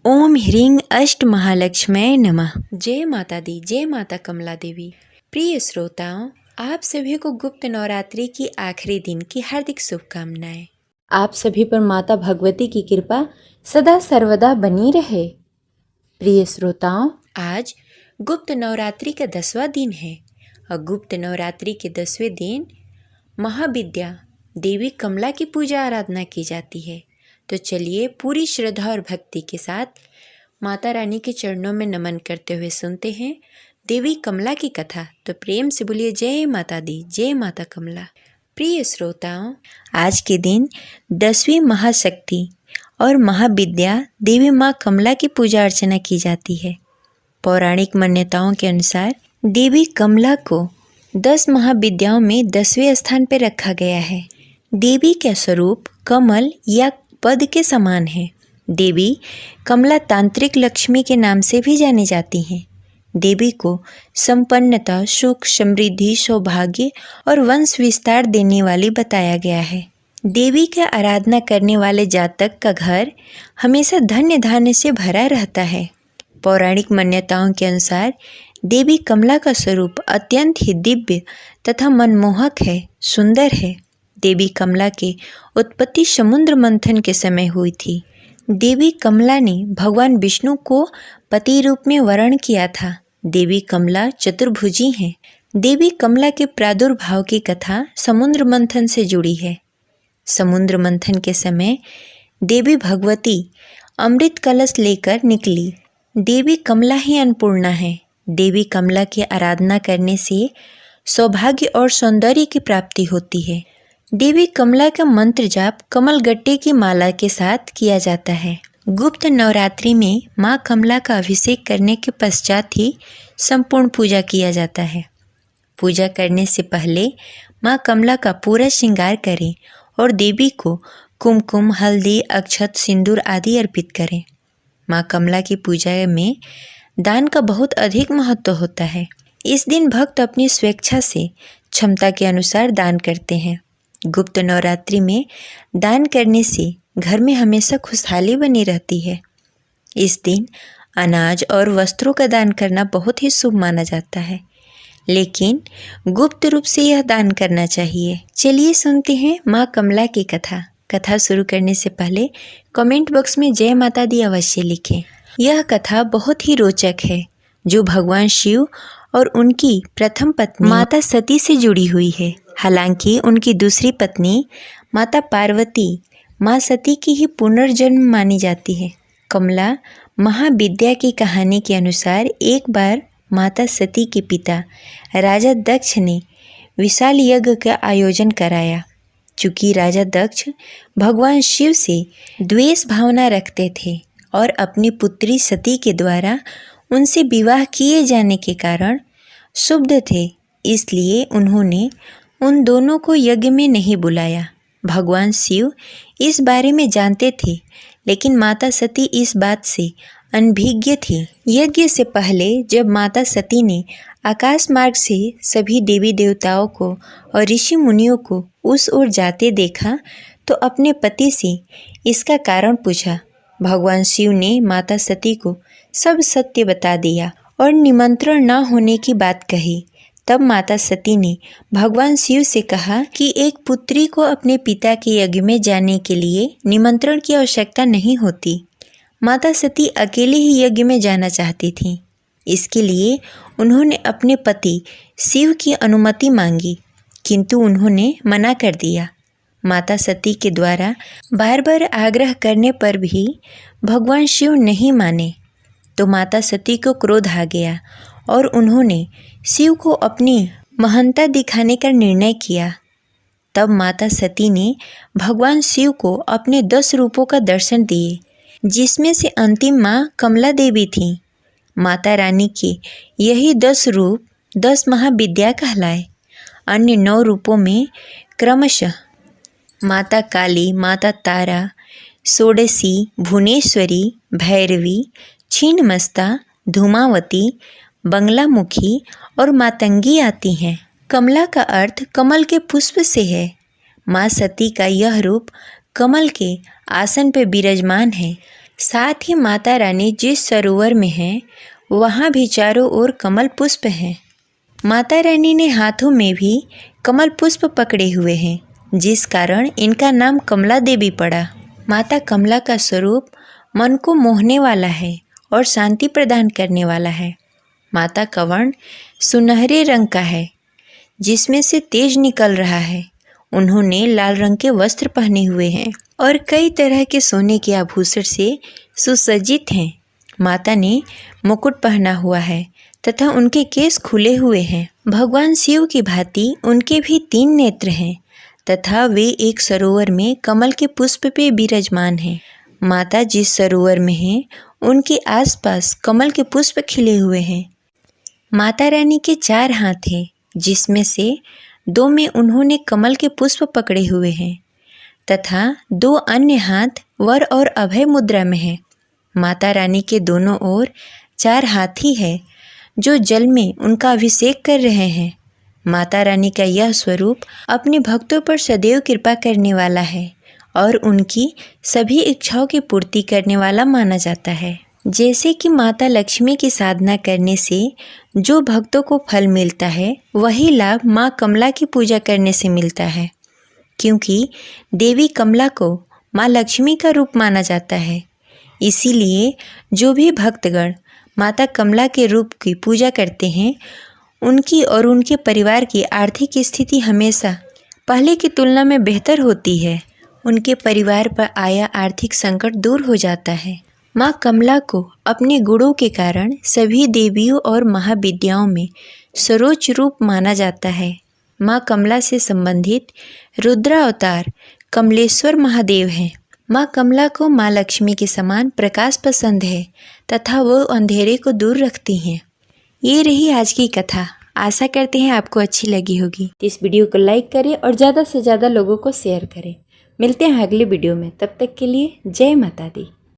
ओम ह्रीं अष्ट महालक्ष्मी नमः। जय माता दी, जय माता कमला देवी। प्रिय श्रोताओं, आप सभी को गुप्त नवरात्रि की आखिरी दिन की हार्दिक शुभकामनाएं। आप सभी पर माता भगवती की कृपा सदा सर्वदा बनी रहे। प्रिय श्रोताओं, आज गुप्त नवरात्रि का 10वां दिन है और गुप्त नवरात्रि के 10वें दिन महाविद्या देवी कमला की पूजा आराधना की जाती है। तो चलिए पूरी श्रद्धा और भक्ति के साथ माता रानी के चरणों में नमन करते हुए सुनते हैं देवी कमला की कथा। तो प्रेम से बोलिए जय माता दी, जय माता कमला। प्रिय श्रोताओं, आज के दिन 10वीं महाशक्ति और महाविद्या देवी माँ कमला की पूजा अर्चना की जाती है। पौराणिक मान्यताओं के अनुसार देवी कमला को 10 महाविद्याओं में 10वें स्थान पर रखा गया है। देवी का स्वरूप कमल या पद के समान है। देवी कमला तांत्रिक लक्ष्मी के नाम से भी जानी जाती हैं। देवी को संपन्नता, सुख, समृद्धि, सौभाग्य और वंश विस्तार देने वाली बताया गया है। देवी की आराधना करने वाले जातक का घर हमेशा धन्य धान्य से भरा रहता है। पौराणिक मान्यताओं के अनुसार देवी कमला का स्वरूप अत्यंत ही दिव्य तथा मनमोहक है, सुंदर है। देवी कमला की उत्पत्ति समुद्र मंथन के समय हुई थी। देवी कमला ने भगवान विष्णु को पति रूप में वर्ण किया था। देवी कमला चतुर्भुजी हैं। देवी कमला के प्रादुर्भाव की कथा समुद्र मंथन से जुड़ी है। समुद्र मंथन के समय देवी भगवती अमृत कलश लेकर निकली। देवी कमला ही अन्नपूर्णा है। देवी कमला की आराधना करने से सौभाग्य और सौंदर्य की प्राप्ति होती है। देवी कमला का मंत्र जाप कमल गट्टे की माला के साथ किया जाता है। गुप्त नवरात्रि में माँ कमला का अभिषेक करने के पश्चात ही संपूर्ण पूजा किया जाता है। पूजा करने से पहले माँ कमला का पूरा श्रृंगार करें और देवी को कुमकुम, हल्दी, अक्षत, सिंदूर आदि अर्पित करें। माँ कमला की पूजा में दान का बहुत अधिक महत्व होता है। इस दिन भक्त अपनी स्वेच्छा से क्षमता के अनुसार दान करते हैं। गुप्त नवरात्रि में दान करने से घर में हमेशा खुशहाली बनी रहती है। इस दिन अनाज और वस्त्रों का दान करना बहुत ही शुभ माना जाता है, लेकिन गुप्त रूप से यह दान करना चाहिए। चलिए सुनते हैं माँ कमला की कथा। कथा शुरू करने से पहले कमेंट बॉक्स में जय माता दी अवश्य लिखें। यह कथा बहुत ही रोचक है, जो भगवान शिव और उनकी प्रथम पत्नी माता सती से जुड़ी हुई है। हालांकि उनकी दूसरी पत्नी माता पार्वती माँ सती की ही पुनर्जन्म मानी जाती है। कमला महाविद्या की कहानी के अनुसार एक बार माता सती के पिता राजा दक्ष ने विशाल यज्ञ का आयोजन कराया। चूँकि राजा दक्ष भगवान शिव से द्वेष भावना रखते थे और अपनी पुत्री सती के द्वारा उनसे विवाह किए जाने के कारण शुद्ध थे, इसलिए उन्होंने उन दोनों को यज्ञ में नहीं बुलाया। भगवान शिव इस बारे में जानते थे, लेकिन माता सती इस बात से अनभिज्ञ थी। यज्ञ से पहले जब माता सती ने आकाश मार्ग से सभी देवी देवताओं को और ऋषि मुनियों को उस ओर जाते देखा तो अपने पति से इसका कारण पूछा। भगवान शिव ने माता सती को सब सत्य बता दिया और निमंत्रण न होने की बात कही। तब माता सती ने भगवान शिव से कहा कि एक पुत्री को अपने पिता के यज्ञ में जाने के लिए निमंत्रण की आवश्यकता नहीं होती। माता सती अकेले ही यज्ञ में जाना चाहती थीं। इसके लिए उन्होंने अपने पति शिव की अनुमति मांगी, किंतु उन्होंने मना कर दिया। माता सती के द्वारा बार बार आग्रह करने पर भी भगवान शिव नहीं माने, तो माता सती को क्रोध आ गया और उन्होंने शिव को अपनी महानता दिखाने का निर्णय किया। तब माता सती ने भगवान शिव को अपने 10 रूपों का दर्शन दिए, जिसमें से अंतिम माँ कमला देवी थी। माता रानी के यही 10 रूप 10 महाविद्या कहलाए। अन्य 9 रूपों में क्रमशः माता काली, माता तारा, षोडशी, भुवनेश्वरी, भैरवी, छिन्नमस्ता, धूमावती, बंगलामुखी और मातंगी आती हैं। कमला का अर्थ कमल के पुष्प से है। माँ सती का यह रूप कमल के आसन पर विराजमान है। साथ ही माता रानी जिस सरोवर में हैं वहाँ भी चारों ओर कमल पुष्प हैं। माता रानी ने हाथों में भी कमल पुष्प पकड़े हुए हैं, जिस कारण इनका नाम कमला देवी पड़ा। माता कमला का स्वरूप मन को मोहने वाला है और शांति प्रदान करने वाला है। माता का वर्ण सुनहरे रंग का है, जिसमें से तेज निकल रहा है। उन्होंने लाल रंग के वस्त्र पहने हुए हैं और कई तरह के सोने के आभूषण से सुसज्जित हैं। माता ने मुकुट पहना हुआ है तथा उनके केस खुले हुए हैं। भगवान शिव की भांति उनके भी 3 नेत्र हैं तथा वे एक सरोवर में कमल के पुष्प पे विराजमान हैं। माता जिस सरोवर में हैं उनके आसपास कमल के पुष्प खिले हुए हैं। माता रानी के 4 हाथ हैं, जिसमें से 2 में उन्होंने कमल के पुष्प पकड़े हुए हैं तथा 2 अन्य हाथ वर और अभय मुद्रा में हैं। माता रानी के दोनों ओर 4 हाथी है जो जल में उनका अभिषेक कर रहे हैं। माता रानी का यह स्वरूप अपने भक्तों पर सदैव कृपा करने वाला है और उनकी सभी इच्छाओं की पूर्ति करने वाला माना जाता है। जैसे कि माता लक्ष्मी की साधना करने से जो भक्तों को फल मिलता है, वही लाभ माँ कमला की पूजा करने से मिलता है, क्योंकि देवी कमला को माँ लक्ष्मी का रूप माना जाता है। इसीलिए जो भी भक्तगण माता कमला के रूप की पूजा करते हैं, उनकी और उनके परिवार की आर्थिक स्थिति हमेशा पहले की तुलना में बेहतर होती है। उनके परिवार पर आया आर्थिक संकट दूर हो जाता है। माँ कमला को अपने गुणों के कारण सभी देवियों और महाविद्याओं में सर्वोच्च रूप माना जाता है। माँ कमला से संबंधित रुद्रावतार कमलेश्वर महादेव हैं। माँ कमला को माँ लक्ष्मी के समान प्रकाश पसंद है तथा वो अंधेरे को दूर रखती हैं। ये रही आज की कथा। आशा करते हैं आपको अच्छी लगी होगी। इस वीडियो को लाइक करें और ज़्यादा से ज़्यादा लोगों को शेयर करें। मिलते हैं अगले वीडियो में, तब तक के लिए जय माता दी।